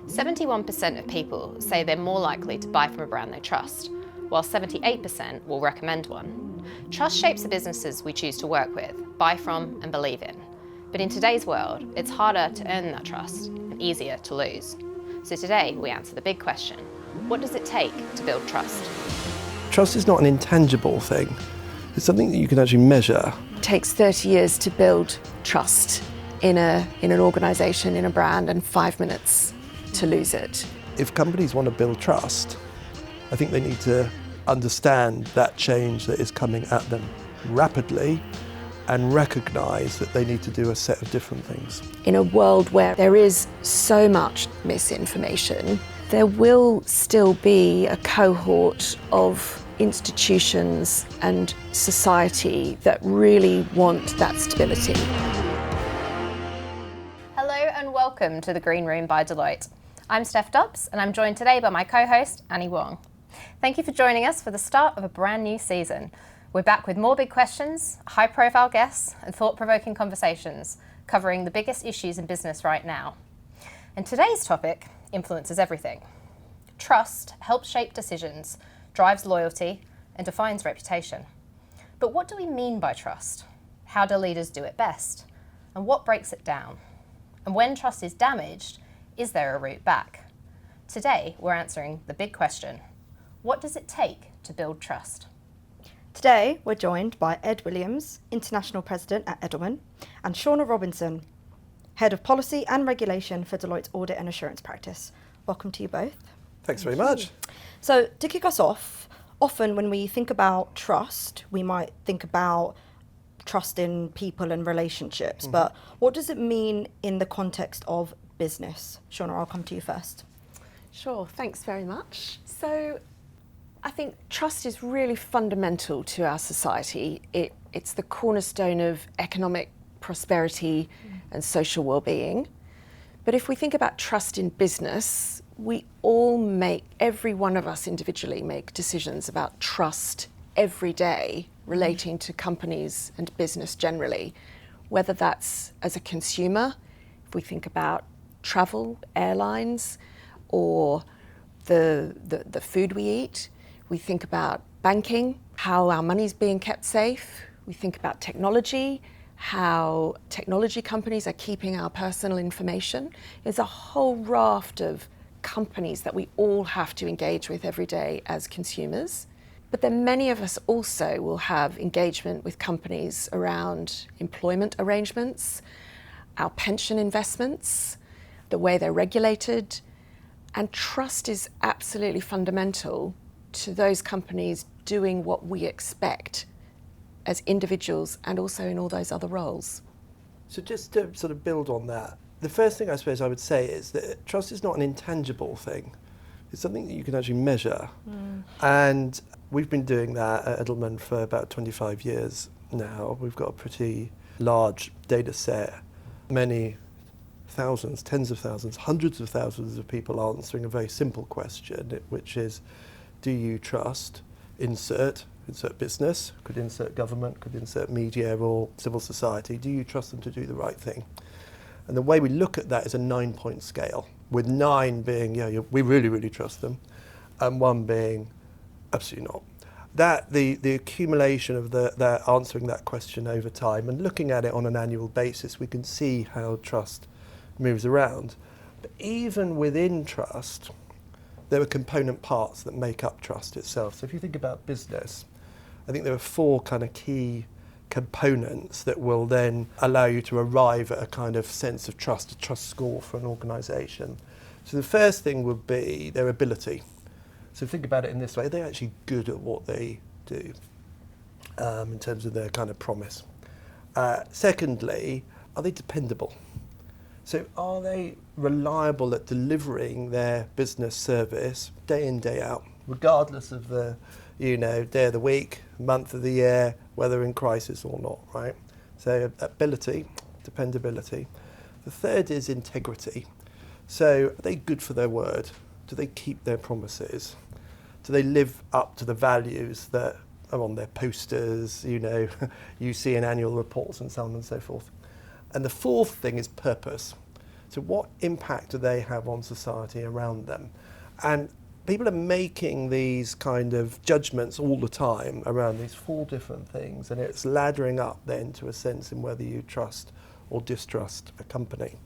71% of people say they're more likely to buy from a brand they trust, while 78% will recommend one. Trust shapes the businesses we choose to work with, buy from and believe in. But in today's world, it's harder to earn that trust and easier to lose. So today we answer the big question: what does it take to build trust? Trust is not an intangible thing. It's something that you can actually measure. It takes 30 years to build trust in an organisation, in a brand, and 5 minutes to lose it. If companies want to build trust, I think they need to understand that change that is coming at them rapidly and recognise that they need to do a set of different things. In a world where there is so much misinformation, there will still be a cohort of institutions and society that really want that stability. Hello and welcome to the Green Room by Deloitte. I'm Steph Dobbs and I'm joined today by my co-host Annie Wong. Thank you for joining us for the start of a brand new season. We're back with more big questions, high-profile guests and thought-provoking conversations covering the biggest issues in business right now. And today's topic influences everything. Trust helps shape decisions, drives loyalty and defines reputation. But what do we mean by trust? How do leaders do it best? And what breaks it down? And when trust is damaged, is there a route back? Today, we're answering the big question: what does it take to build trust? Today, we're joined by Ed Williams, International President at Edelman, and Shauna Robinson, Head of Policy and Regulation for Deloitte's Audit and Assurance Practice. Welcome to you both. Thanks very much. So, to kick us off, often when we think about trust, we might think about trust in people and relationships, but what does it mean in the context of business? Shauna, I'll come to you first. Sure, thanks very much. So I think trust is really fundamental to our society. It's the cornerstone of economic prosperity and social well-being. But if we think about trust in business, every one of us individually make decisions about trust every day relating to companies and business generally, whether that's as a consumer, if we think about travel, airlines, or the food we eat. We think about banking, how our money's being kept safe. We think about technology, how technology companies are keeping our personal information. There's a whole raft of companies that we all have to engage with every day as consumers. But then many of us also will have engagement with companies around employment arrangements, our pension investments, the way they're regulated. And trust is absolutely fundamental to those companies doing what we expect as individuals and also in all those other roles. So just to sort of build on that, the first thing I suppose I would say is that trust is not an intangible thing. It's something that you can actually measure. And we've been doing that at Edelman for about 25 years now. We've got a pretty large data set, many thousands, tens of thousands, hundreds of thousands of people answering a very simple question, which is, do you trust, insert business, could insert government, could insert media or civil society, do you trust them to do the right thing? And the way we look at that is a 9-point scale, with 9 being, we really, really trust them, and 1 being absolutely not. That the accumulation of the answering that question over time and looking at it on an annual basis, we can see how trust moves around. But even within trust, there are component parts that make up trust itself. So if you think about business, I think there are 4 kind of key components that will then allow you to arrive at a kind of sense of trust, a trust score for an organisation. So the first thing would be their ability. So think about it in this way: they're actually good at what they do in terms of their kind of promise. Secondly, are they dependable? So are they reliable at delivering their business service day in, day out, regardless of the day of the week, month of the year, whether in crisis or not, right? So ability, dependability. The third is integrity. So are they good for their word? Do they keep their promises? Do they live up to the values that are on their posters, you see in annual reports and so on and so forth? And the fourth thing is purpose. So what impact do they have on society around them? And people are making these kind of judgments all the time around these four different things, and it's laddering up then to a sense in whether you trust or distrust a company.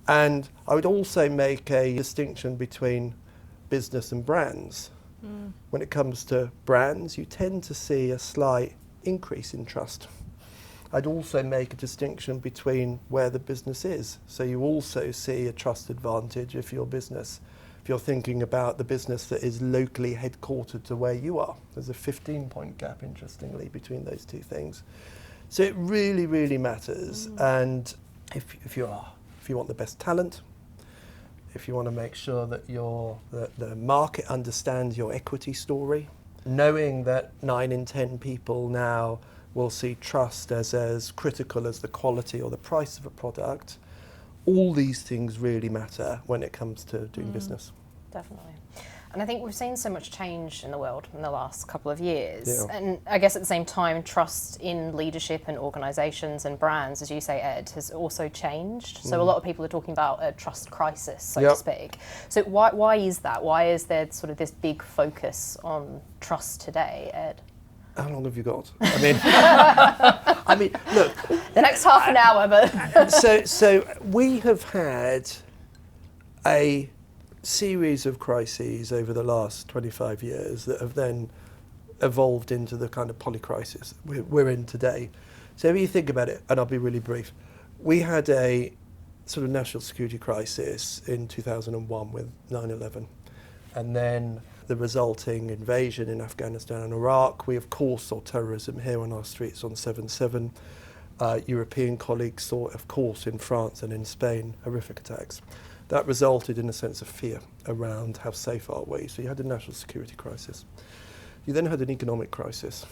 And I would also make a distinction between business and brands. When it comes to brands, you tend to see a slight increase in trust. I'd also make a distinction between where the business is. So you also see a trust advantage if you're thinking about the business that is locally headquartered to where you are. There's a 15-point gap, interestingly, between those two things. So it really, really matters. And if you want the best talent, if you want to make sure that the market understands your equity story, knowing that 9 in 10 people now will see trust as critical as the quality or the price of a product, all these things really matter when it comes to doing business. Definitely. And I think we've seen so much change in the world in the last couple of years. Yeah. And I guess at the same time, trust in leadership and organisations and brands, as you say, Ed, has also changed. So a lot of people are talking about a trust crisis, so to speak. So why is that? Why is there sort of this big focus on trust today, Ed? How long have you got? I mean, look. The next half an hour, but... So we have had a series of crises over the last 25 years that have then evolved into the kind of polycrisis we're in today. So if you think about it, and I'll be really brief, we had a sort of national security crisis in 2001 with 9/11, and then the resulting invasion in Afghanistan and Iraq. We, of course, saw terrorism here on our streets on 7/7. European colleagues saw, of course, in France and in Spain, horrific attacks. That resulted in a sense of fear around how safe are we. So you had a national security crisis. You then had an economic crisis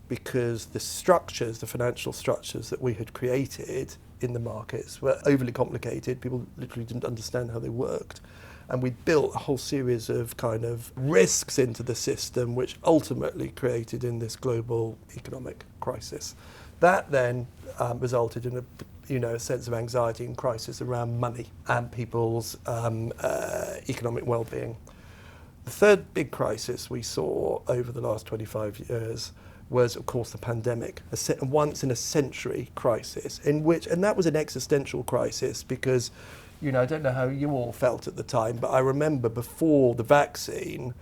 because the structures, the financial structures that we had created in the markets were overly complicated. People literally didn't understand how they worked. And we built a whole series of kind of risks into the system, which ultimately created in this global economic crisis. That then resulted in a sense of anxiety and crisis around money and people's economic well-being. The third big crisis we saw over the last 25 years was, of course, the pandemic, a once-in-a-century crisis, and that was an existential crisis because, I don't know how you all felt at the time, but I remember before the vaccine,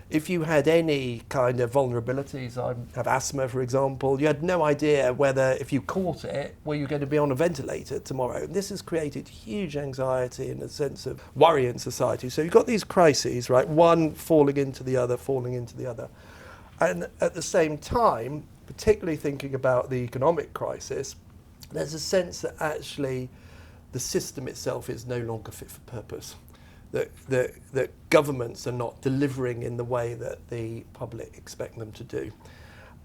if you had any kind of vulnerabilities, I have asthma, for example, you had no idea whether, if you caught it, were you going to be on a ventilator tomorrow. And this has created huge anxiety and a sense of worry in society. So you've got these crises, right? One falling into the other. And at the same time, particularly thinking about the economic crisis, there's a sense that actually the system itself is no longer fit for purpose. That governments are not delivering in the way that the public expect them to do.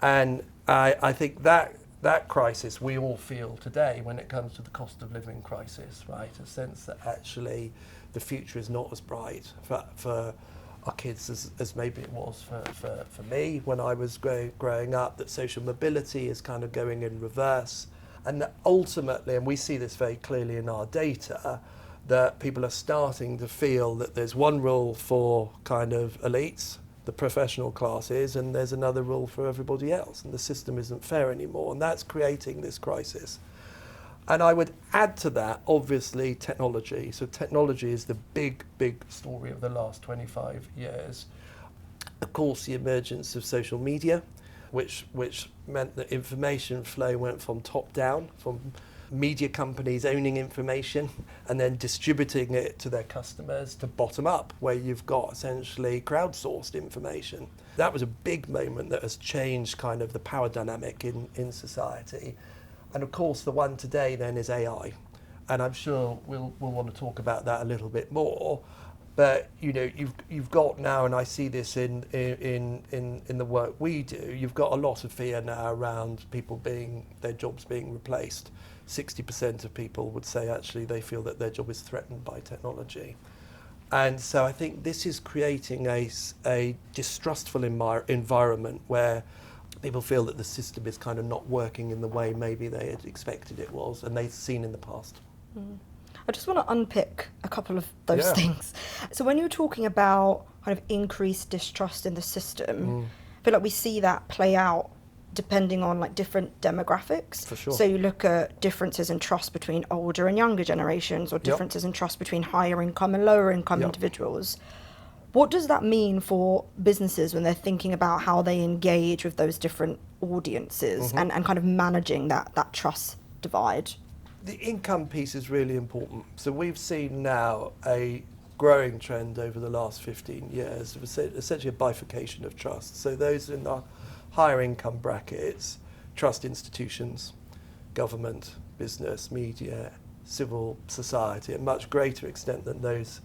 And I think that crisis we all feel today when it comes to the cost of living crisis, right? A sense that actually the future is not as bright for our kids as maybe it was for me when I was growing up, that social mobility is kind of going in reverse. And that ultimately, and we see this very clearly in our data, that people are starting to feel that there's one rule for kind of elites, the professional classes, and there's another rule for everybody else, and the system isn't fair anymore, and that's creating this crisis. And I would add to that, obviously, technology. So technology is the big story of the last 25 years. Of course, the emergence of social media, which meant that information flow went from top down, from media companies owning information and then distributing it to their customers, to bottom up, where you've got essentially crowdsourced information. That was a big moment that has changed kind of the power dynamic in society. And of course, the one today then is AI. And I'm sure we'll want to talk about that a little bit more. But you've got now, and I see this in the work we do, you've got a lot of fear now around their jobs being replaced. 60% of people would say actually they feel that their job is threatened by technology. And so I think this is creating a distrustful environment where people feel that the system is kind of not working in the way maybe they had expected it was and they've seen in the past. I just want to unpick a couple of those Yeah. things. So when you're talking about kind of increased distrust in the system, I feel like we see that play out depending on like different demographics. For sure. So you look at differences in trust between older and younger generations, or differences in trust between higher income and lower income individuals. What does that mean for businesses when they're thinking about how they engage with those different audiences and kind of managing that trust divide? The income piece is really important. So we've seen now a growing trend over the last 15 years of essentially a bifurcation of trust. So those in the higher income brackets trust institutions, government, business, media, civil society at a much greater extent than those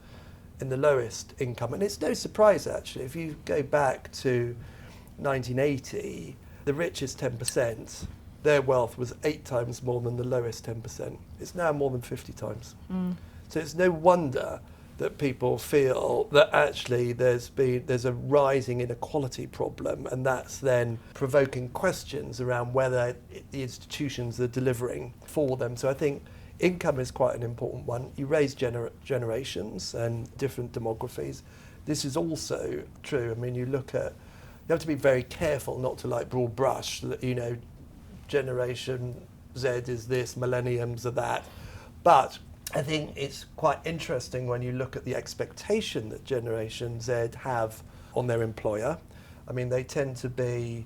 in the lowest income. And it's no surprise, actually, if you go back to 1980, the richest 10%, their wealth was 8 times more than the lowest 10%. It's now more than 50 times. So it's no wonder that people feel that actually there's a rising inequality problem, and that's then provoking questions around whether the institutions are delivering for them. So I think income is quite an important one. You raise generations and different demographies. This is also true. I mean, you have to be very careful not to like broad brush, Generation Z is this, millenniums are that. But I think it's quite interesting when you look at the expectation that Generation Z have on their employer. I mean, they tend to be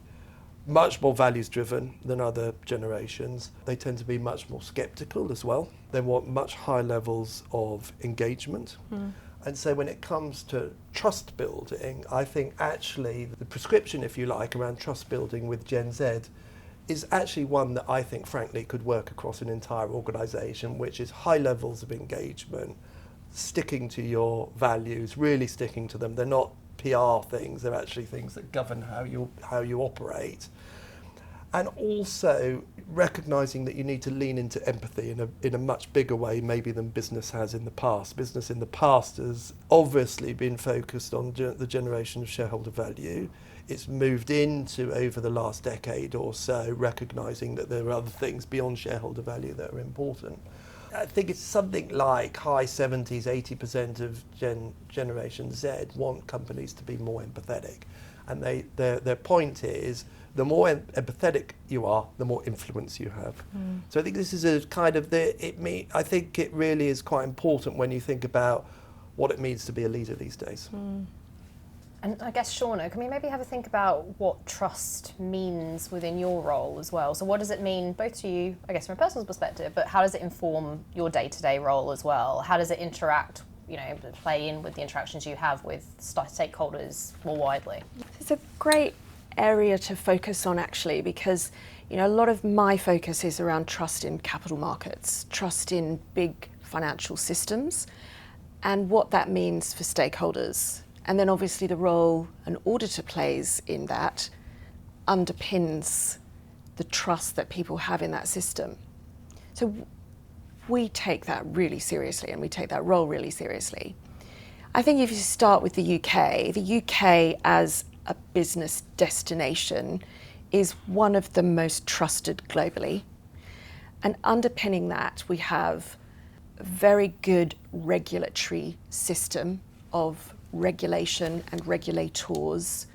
much more values driven than other generations. They tend to be much more skeptical as well. They want much higher levels of engagement. And so when it comes to trust building, I think actually the prescription, if you like, around trust building with Gen Z is actually one that I think, frankly, could work across an entire organisation, which is high levels of engagement, sticking to your values, really sticking to them. They're not PR things, they're actually things that govern how you operate. And also recognising that you need to lean into empathy in a much bigger way maybe than business has in the past. Business in the past has obviously been focused on the generation of shareholder value. It's moved into, over the last decade or so, recognising that there are other things beyond shareholder value that are important. I think it's something like high 70s, 80% of Generation Z want companies to be more empathetic. And their point is, the more empathetic you are, the more influence you have. So I think this is a kind of, I think it really is quite important when you think about what it means to be a leader these days. And I guess, Shauna, can we maybe have a think about what trust means within your role as well? So what does it mean both to you, I guess from a personal perspective, but how does it inform your day-to-day role as well? How does it interact, play in with the interactions you have with stakeholders more widely? It's a great area to focus on, actually, because a lot of my focus is around trust in capital markets, trust in big financial systems, and what that means for stakeholders. And then obviously the role an auditor plays in that underpins the trust that people have in that system. So we take that really seriously, and we take that role really seriously. I think if you start with the UK as a business destination is one of the most trusted globally. And underpinning that, we have a very good regulatory system of regulation and regulators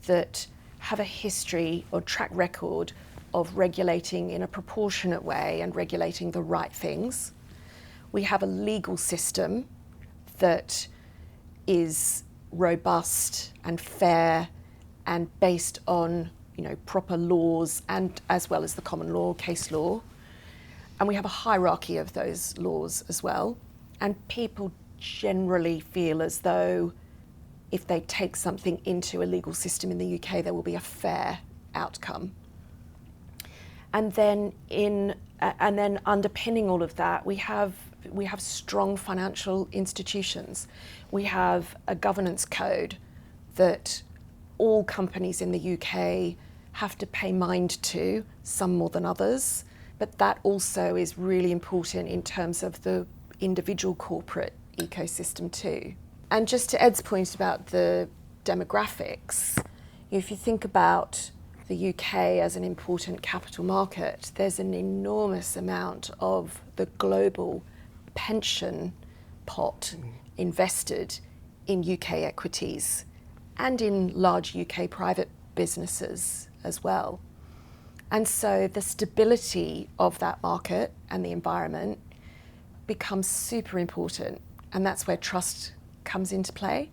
that have a history or track record of regulating in a proportionate way and regulating the right things. We have a legal system that is robust and fair and based on proper laws, and as well as the common law, case law. And we have a hierarchy of those laws as well. And people generally feel as though if they take something into a legal system in the UK, there will be a fair outcome. And then underpinning all of that, we have strong financial institutions. We have a governance code that all companies in the UK have to pay mind to, some more than others, but that also is really important in terms of the individual corporate ecosystem too. And just to Ed's point about the demographics, if you think about the UK as an important capital market, there's an enormous amount of the global pension pot invested in UK equities and in large UK private businesses as well. And so the stability of that market and the environment becomes super important, and that's where trust comes into play.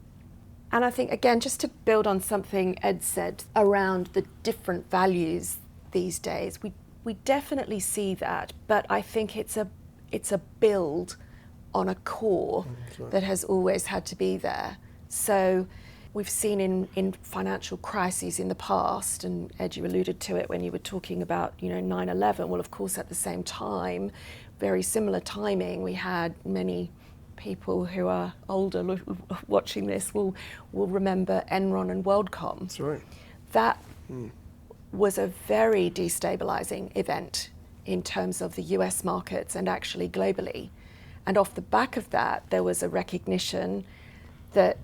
And I think, again, just to build on something Ed said around the different values these days, we definitely see that, but I think it's a build on a core that has always had to be there. So we've seen in financial crises in the past, and Ed, you alluded to it when you were talking about 9/11. Well, of course, at the same time, very similar timing, we had many people who are older watching this will remember Enron and WorldCom. That's right. That was a very destabilizing event in terms of the US markets and actually globally. And off the back of that, there was a recognition that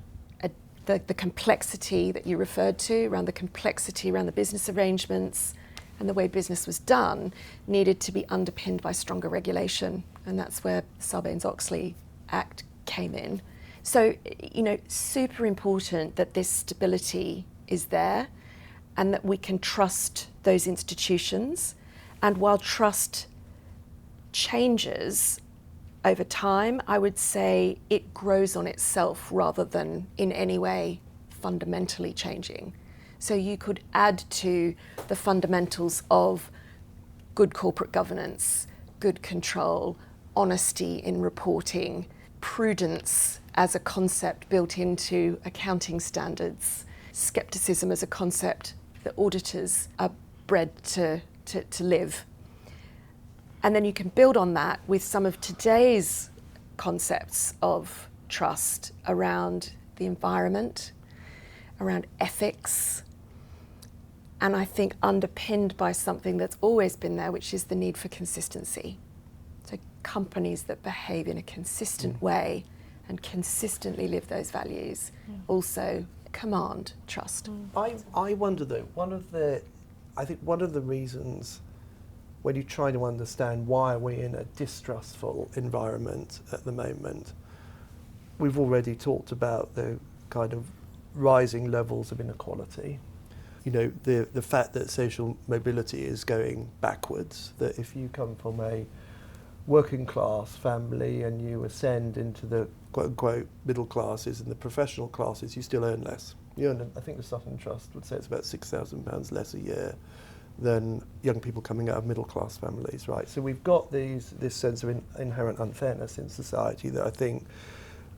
the complexity that you referred to, around the complexity around the business arrangements and the way business was done, needed to be underpinned by stronger regulation. And that's where Sarbanes-Oxley Act came in. So, super important that this stability is there and that we can trust those institutions. And while trust changes over time, I would say it grows on itself rather than in any way fundamentally changing. So you could add to the fundamentals of good corporate governance, good control, honesty in reporting, prudence as a concept built into accounting standards, skepticism as a concept that auditors are bred to live. And then you can build on that with some of today's concepts of trust around the environment, around ethics, and I think underpinned by something that's always been there, which is the need for consistency. So companies that behave in a consistent way and consistently live those values also command trust. I wonder though, I think one of the reasons when you try to understand why we're in a distrustful environment at the moment, we've already talked about the kind of rising levels of inequality. The fact that social mobility is going backwards, that if you come from a working class family and you ascend into the quote unquote middle classes and the professional classes, you still earn less. You earn, I think the Sutton Trust would say it's about £6,000 less a year than young people coming out of middle class families, right? So we've got this sense of inherent unfairness in society that I think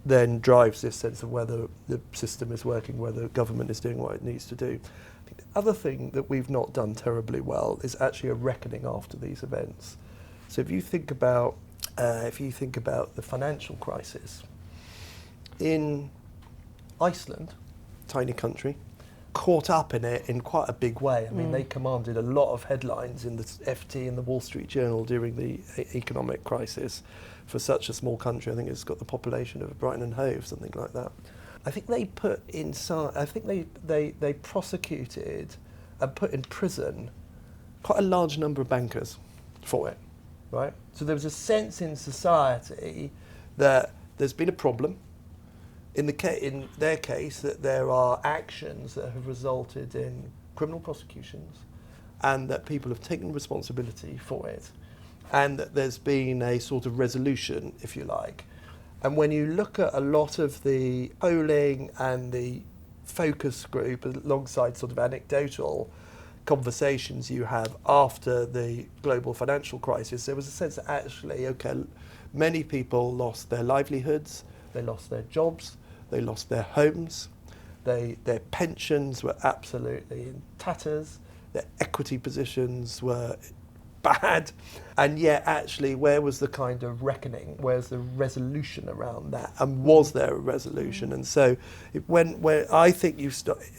then drives this sense of whether the system is working, whether government is doing what it needs to do. I think the other thing that we've not done terribly well is actually a reckoning after these events. So if you think about the financial crisis in Iceland, tiny country, caught up in it in quite a big way. I mean, they commanded a lot of headlines in the FT and the Wall Street Journal during the economic crisis. For such a small country, I think it's got the population of Brighton and Hove, something like that. I think they put inside. I think they prosecuted and put in prison quite a large number of bankers for it, right? So there was a sense in society that there's been a problem. In their case, that there are actions that have resulted in criminal prosecutions and that people have taken responsibility for it and that there's been a sort of resolution, if you like. And when you look at a lot of the polling and the focus group alongside sort of anecdotal conversations you have after the global financial crisis, there was a sense that actually, many people lost their livelihoods, they lost their jobs, they lost their homes, their pensions were absolutely in tatters, their equity positions were bad, and yet actually where was the kind of reckoning, where's the resolution around that, and was there a resolution? And so when I think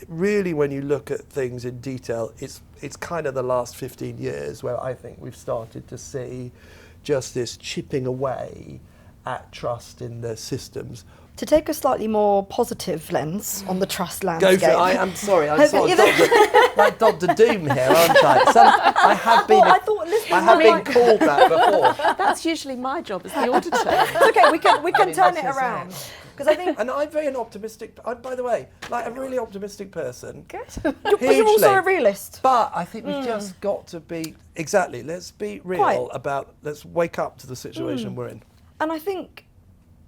when you look at things in detail, it's kind of the last 15 years where I think we've started to see just this chipping away at trust in the systems. To take a slightly more positive lens on the trust landscape. Go for it. I'm sorry. I'm sorry. like Dr. Doom here, aren't I? I have been. I have been called that before. That's usually my job as the auditor. It's okay, we can turn that's it just around. it. Because I think, And I'm very an optimistic. By the way, like a really optimistic person. Good. but you're also a realist. But I think we've just got to be exactly. Let's be real Quite. about. Let's wake up to the situation we're in. And I think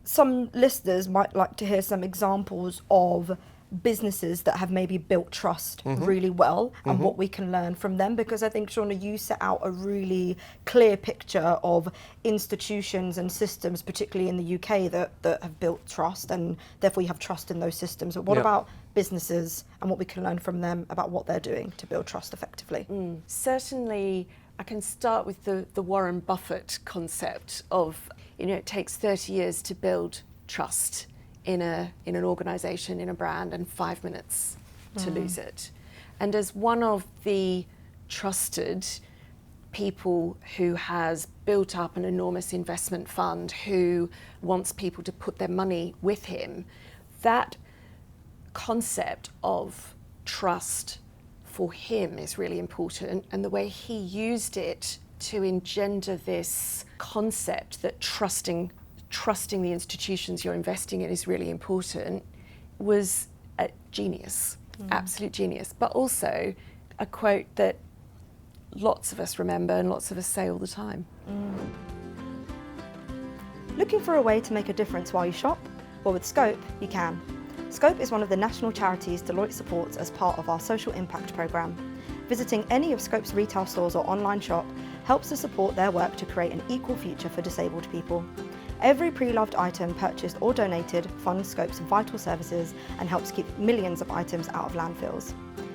some listeners might like to hear some examples of businesses that have maybe built trust really well and what we can learn from them, because I think, Shauna, you set out a really clear picture of institutions and systems, particularly in the UK, that have built trust, and therefore you have trust in those systems. But what Yeah. about businesses and what we can learn from them about what they're doing to build trust effectively? Certainly, I can start with the Warren Buffett concept of, it takes 30 years to build trust in an organisation, in a brand, and 5 minutes to lose it. And as one of the trusted people who has built up an enormous investment fund, who wants people to put their money with him, that concept of trust for him is really important, and the way he used it to engender this concept that trusting the institutions you're investing in is really important was a genius, absolute genius. But also a quote that lots of us remember and lots of us say all the time. Looking for a way to make a difference while you shop? Well, with Scope, you can. Scope is one of the national charities Deloitte supports as part of our social impact programme. Visiting any of Scope's retail stores or online shop helps to support their work to create an equal future for disabled people. Every pre-loved item purchased or donated funds Scope's vital services and helps keep millions of items out of landfills.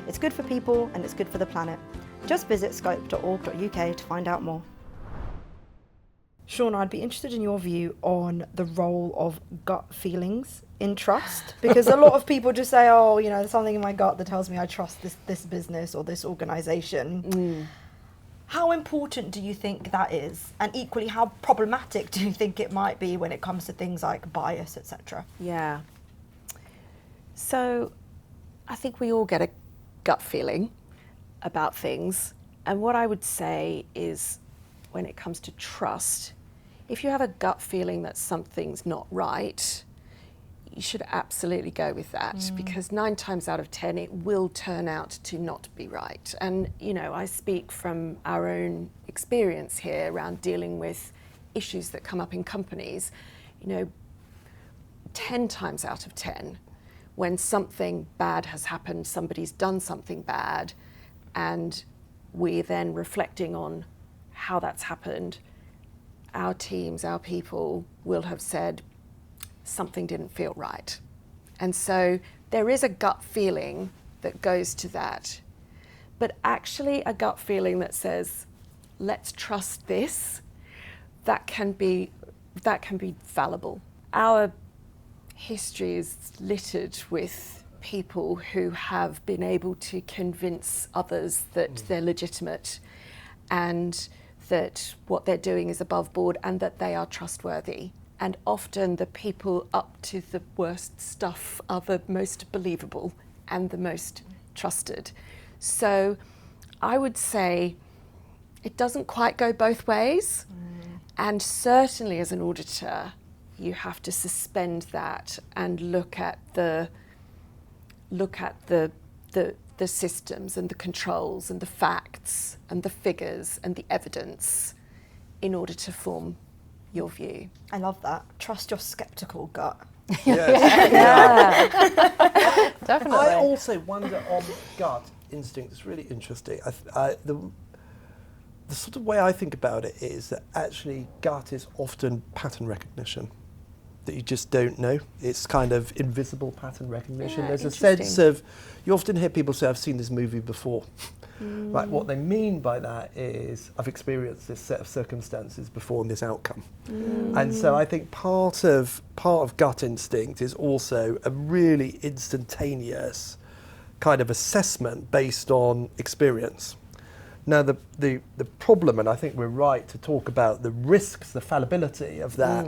It's good for people and it's good for the planet. Just visit scope.org.uk to find out more. Shauna, I'd be interested in your view on the role of gut feelings in trust, because a lot of people just say, oh, there's something in my gut that tells me I trust this business or this organisation. How important do you think that is? And equally, how problematic do you think it might be when it comes to things like bias, etc.? Yeah. So I think we all get a gut feeling about things. And what I would say is, when it comes to trust, if you have a gut feeling that something's not right, you should absolutely go with that, because 9 times out of 10 it will turn out to not be right. And I speak from our own experience here around dealing with issues that come up in companies. 10 times out of 10, when something bad has happened, somebody's done something bad, and we're then reflecting on how that's happened, our teams, our people will have said something didn't feel right. And so there is a gut feeling that goes to that. But actually a gut feeling that says, let's trust this, that can be fallible. Our history is littered with people who have been able to convince others that they're legitimate and that what they're doing is above board and that they are trustworthy. And often the people up to the worst stuff are the most believable and the most trusted. So I would say it doesn't quite go both ways. And certainly as an auditor, you have to suspend that and look at the systems and the controls and the facts and the figures and the evidence in order to form your view. I love that. Trust your sceptical gut. Yes. Definitely. I also wonder on gut instinct. It's really interesting. The sort of way I think about it is that actually gut is often pattern recognition that you just don't know. It's kind of invisible pattern recognition. Yeah, There's a sense of, you often hear people say, I've seen this movie before. Like what they mean by that is, I've experienced this set of circumstances before and this outcome. And so I think part of gut instinct is also a really instantaneous kind of assessment based on experience. Now the problem, and I think we're right to talk about the risks, the fallibility of that,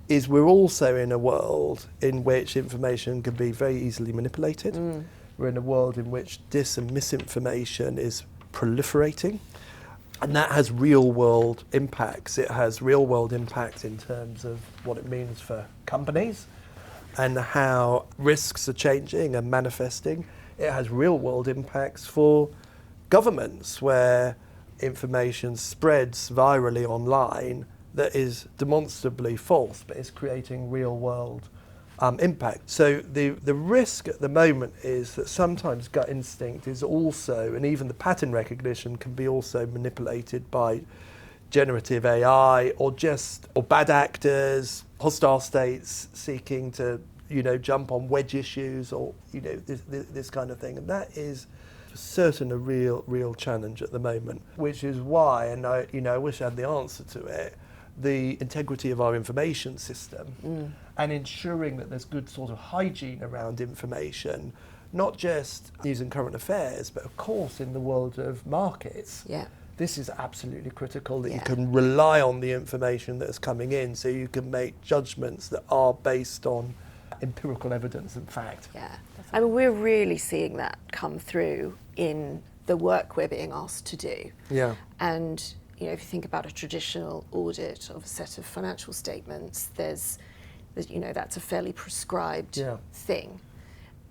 is we're also in a world in which information can be very easily manipulated. We're in a world in which dis and misinformation is proliferating. And that has real world impacts. It has real world impacts in terms of what it means for companies and how risks are changing and manifesting. It has real world impacts for governments where information spreads virally online that is demonstrably false but is creating real world impact. So the risk at the moment is that sometimes gut instinct is also, and even the pattern recognition can be also manipulated by generative AI or bad actors, hostile states seeking to, jump on wedge issues or, this kind of thing. And that is for certain a real challenge at the moment, which is why, and I wish I had the answer to it, the integrity of our information system and ensuring that there's good sort of hygiene around information, not just news and current affairs, but of course in the world of markets. Yeah. This is absolutely critical that you can rely on the information that is coming in so you can make judgments that are based on empirical evidence and fact. Yeah. I mean, we're really seeing that come through in the work we're being asked to do. Yeah. And if you think about a traditional audit of a set of financial statements, there's that's a fairly prescribed thing.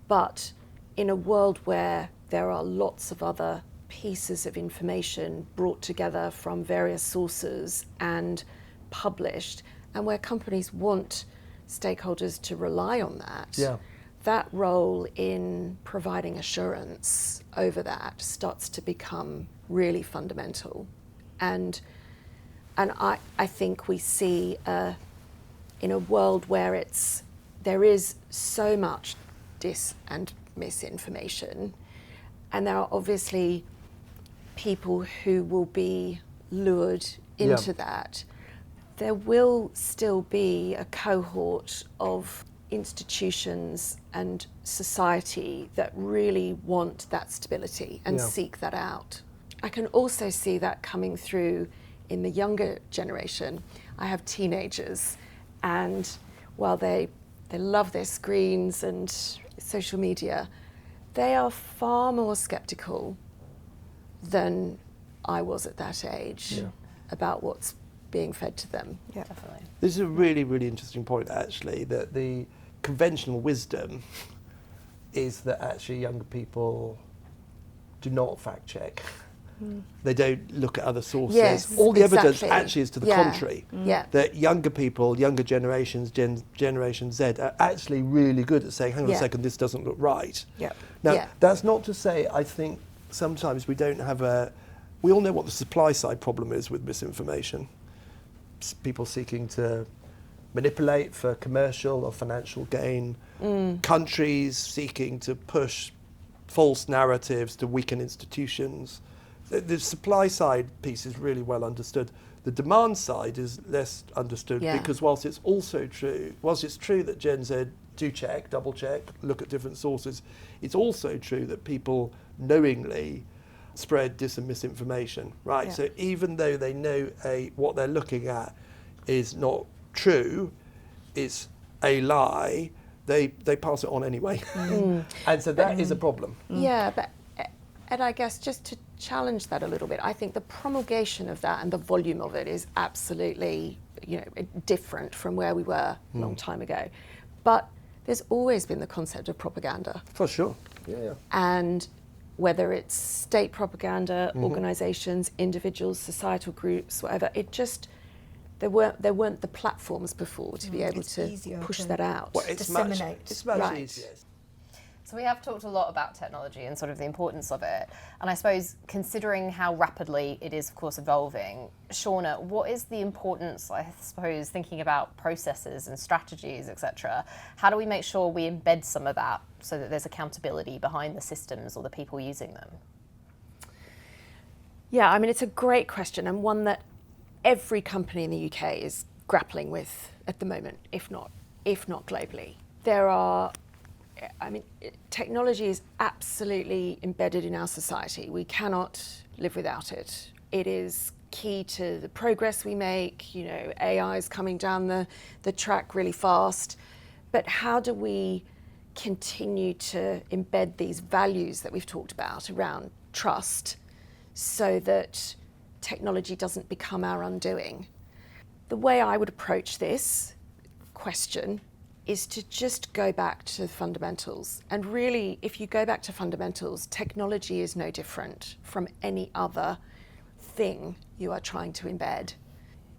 But in a world where there are lots of other pieces of information brought together from various sources and published, and where companies want stakeholders to rely on that, that role in providing assurance over that starts to become really fundamental. And I think we see in a world where there is so much dis and misinformation, and there are obviously people who will be lured into that, there will still be a cohort of institutions and society that really want that stability and seek that out. I can also see that coming through in the younger generation. I have teenagers, and while they love their screens and social media, they are far more skeptical than I was at that age about what's being fed to them. Yeah, definitely. This is a really, really interesting point, actually, that the conventional wisdom is that actually younger people do not fact check. They don't look at other sources. Yes, all the evidence exactly. actually is to the contrary. That younger people, younger generations, Generation Z, are actually really good at saying, hang on a second, this doesn't look right. Now, that's not to say I think sometimes we don't have we all know what the supply side problem is with misinformation. People seeking to manipulate for commercial or financial gain, countries seeking to push false narratives to weaken institutions. The supply side piece is really well understood. The demand side is less understood because whilst it's true that Gen Z do check, double check, look at different sources, it's also true that people knowingly spread dis and misinformation, right? So even though they know what they're looking at is not true, it's a lie, they pass it on anyway. And so that is a problem. Yeah, but and I guess just to challenge that a little bit, I think the promulgation of that and the volume of it is absolutely, different from where we were a long time ago. But there's always been the concept of propaganda. For sure. Yeah. And whether it's state propaganda, organisations, individuals, societal groups, whatever, there weren't the platforms before to be able to push that out. Well, it's disseminate. It's much easier. So we have talked a lot about technology and sort of the importance of it. And I suppose considering how rapidly it is, of course, evolving, Shauna, what is the importance, I suppose, thinking about processes and strategies, etc.? How do we make sure we embed some of that so that there's accountability behind the systems or the people using them? Yeah, I mean, it's a great question, and one that every company in the UK is grappling with at the moment, if not globally. Technology is absolutely embedded in our society. We cannot live without it. It is key to the progress we make. AI is coming down the track really fast. But how do we continue to embed these values that we've talked about around trust so that technology doesn't become our undoing. The way I would approach this question is to just go back to the fundamentals. And really, if you go back to fundamentals, technology is no different from any other thing you are trying to embed.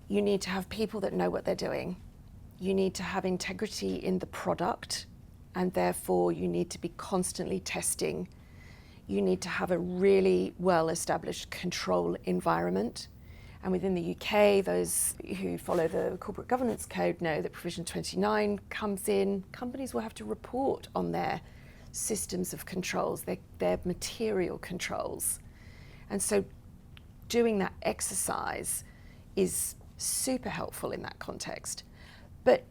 You need to have people that know what they're doing. You need to have integrity in the product, and therefore you need to be constantly testing. You need to have a really well-established control environment. And within the UK, those who follow the corporate governance code know that provision 29 comes in. Companies will have to report on their systems of controls, their material controls. And so doing that exercise is super helpful in that context. But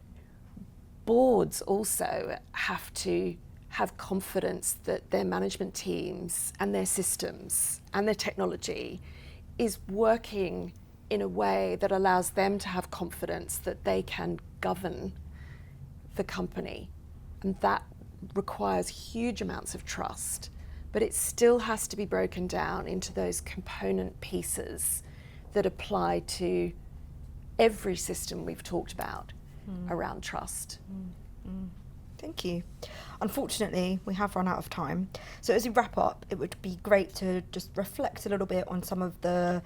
boards also have to have confidence that their management teams and their systems and their technology is working in a way that allows them to have confidence that they can govern the company. And that requires huge amounts of trust, but it still has to be broken down into those component pieces that apply to every system we've talked about around trust. Thank you. Unfortunately, we have run out of time. So as we wrap up, it would be great to just reflect a little bit on some of the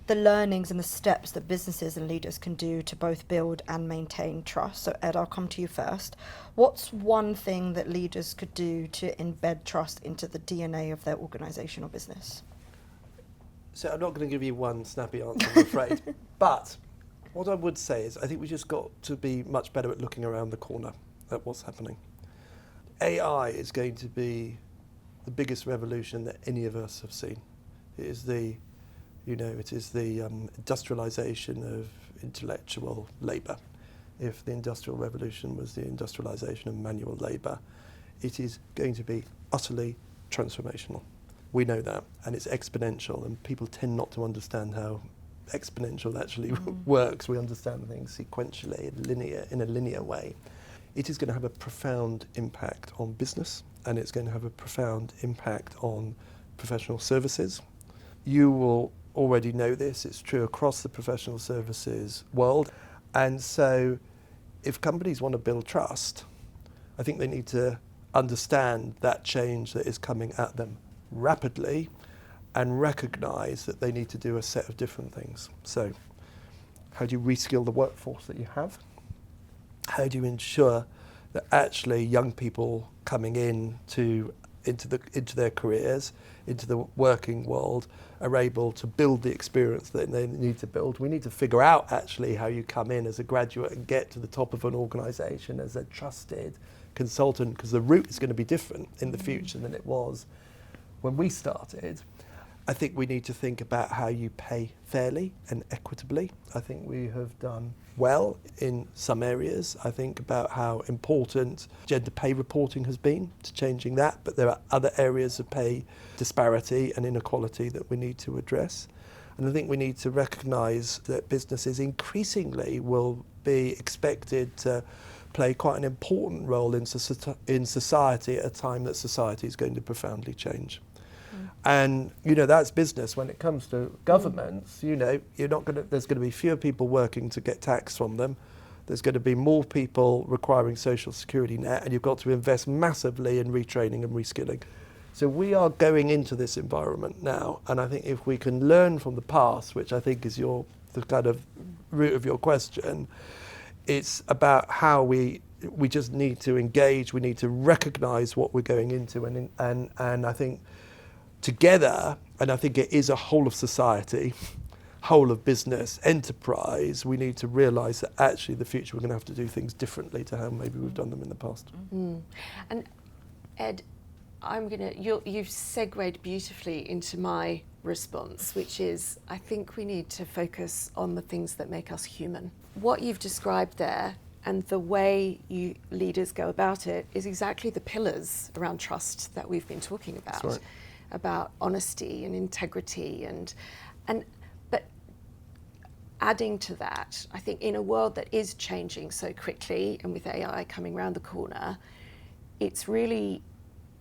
learnings and the steps that businesses and leaders can do to both build and maintain trust. So Ed, I'll come to you first. What's one thing that leaders could do to embed trust into the DNA of their organisation or business? So I'm not going to give you one snappy answer, I'm afraid. But what I would say is I think we just got to be much better at looking around the corner at what's happening. AI is going to be the biggest revolution that any of us have seen. It is the industrialization of intellectual labour. If the Industrial Revolution was the industrialization of manual labour, it is going to be utterly transformational. We know that, and it's exponential, and people tend not to understand how exponential actually works. We understand things sequentially, in a linear way. It is going to have a profound impact on business, and it's going to have a profound impact on professional services. You will already know this, it's true across the professional services world. And so if companies want to build trust, I think they need to understand that change that is coming at them rapidly and recognise that they need to do a set of different things. So how do you reskill the workforce that you have? How do you ensure that actually young people coming into their careers, into the working world, are able to build the experience that they need to build? We need to figure out actually how you come in as a graduate and get to the top of an organisation as a trusted consultant, because the route is going to be different in the future than it was when we started. I think we need to think about how you pay fairly and equitably. I think we have done well in some areas. I think about how important gender pay reporting has been to changing that, but there are other areas of pay disparity and inequality that we need to address. And I think we need to recognise that businesses increasingly will be expected to play quite an important role in society at a time that society is going to profoundly change. And that's business. When it comes to governments, there's going to be fewer people working to get tax from them. There's going to be more people requiring social security net, and you've got to invest massively in retraining and reskilling. So we are going into this environment now, and I think if we can learn from the past, which I think is the kind of root of your question, it's about how we just need to engage. We need to recognise what we're going into, and I think together, and I think it is a whole of society, whole of business, enterprise, we need to realise that actually the future we're going to have to do things differently to how maybe we've done them in the past. And Ed, you've segued beautifully into my response, which is I think we need to focus on the things that make us human. What you've described there and the way you leaders go about it is exactly the pillars around trust that we've been talking about. That's right. About honesty and integrity but adding to that, I think in a world that is changing so quickly and with AI coming around the corner, it's really,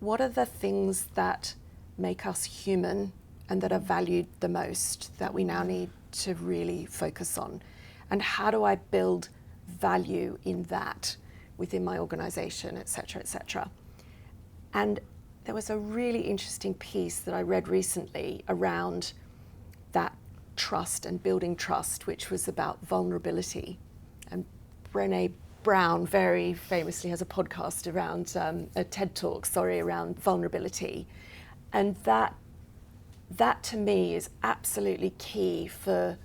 what are the things that make us human and that are valued the most that we now need to really focus on? And how do I build value in that within my organisation, et cetera, et cetera? And there was a really interesting piece that I read recently around that trust and building trust, which was about vulnerability. And Brené Brown very famously has a podcast around, a TED Talk, around vulnerability. And that to me is absolutely key for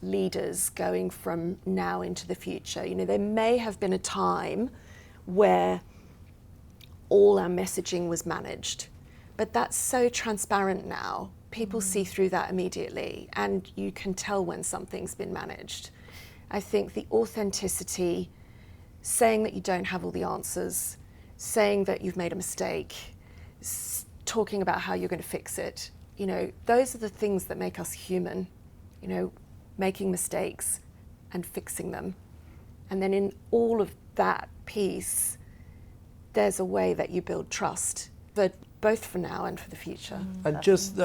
leaders going from now into the future. You know, there may have been a time where all our messaging was managed, but that's so transparent now. People see through that immediately, and you can tell when something's been managed. I think the authenticity, saying that you don't have all the answers, saying that you've made a mistake, talking about how you're going to fix it, you know, those are the things that make us human, you know, making mistakes and fixing them. And then in all of that piece, there's a way that you build trust, but both for now and for the future. And just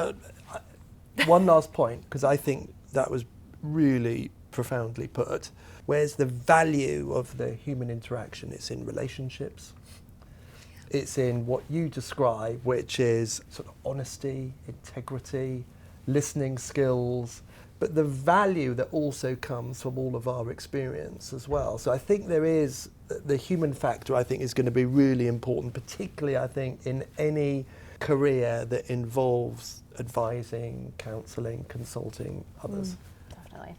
one last point, because I think that was really profoundly put. Where's the value of the human interaction? It's in relationships. It's in what you describe, which is sort of honesty, integrity, listening skills, but the value that also comes from all of our experience as well. So I think there is, the human factor I think is going to be really important, particularly I think in any career that involves advising, counselling, consulting others. Definitely.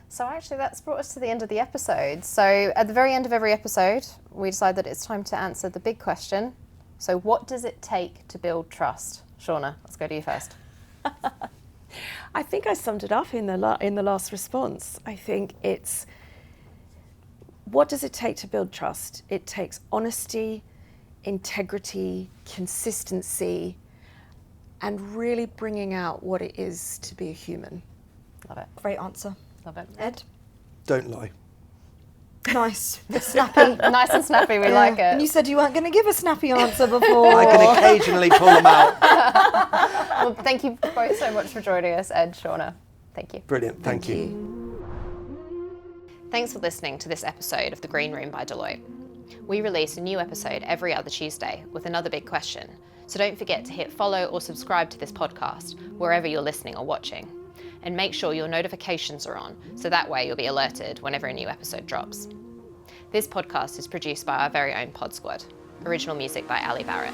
So actually that's brought us to the end of the episode. So at the very end of every episode, we decide that it's time to answer the big question. So what does it take to build trust? Shauna, let's go to you first. I think I summed it up in the last response. I think it's, what does it take to build trust? It takes honesty, integrity, consistency, and really bringing out what it is to be a human. Love it. Great answer. Love it. Ed? Don't lie. Nice. Snappy. Nice and snappy, we like it. And you said you weren't going to give a snappy answer before. I can occasionally pull them out. Well, thank you both so much for joining us, Ed, Shauna. Thank you. Brilliant, thank you. Thanks for listening to this episode of The Green Room by Deloitte. We release a new episode every other Tuesday with another big question, so don't forget to hit follow or subscribe to this podcast wherever you're listening or watching. And make sure your notifications are on, so that way you'll be alerted whenever a new episode drops. This podcast is produced by our very own Pod Squad. Original music by Ali Barrett.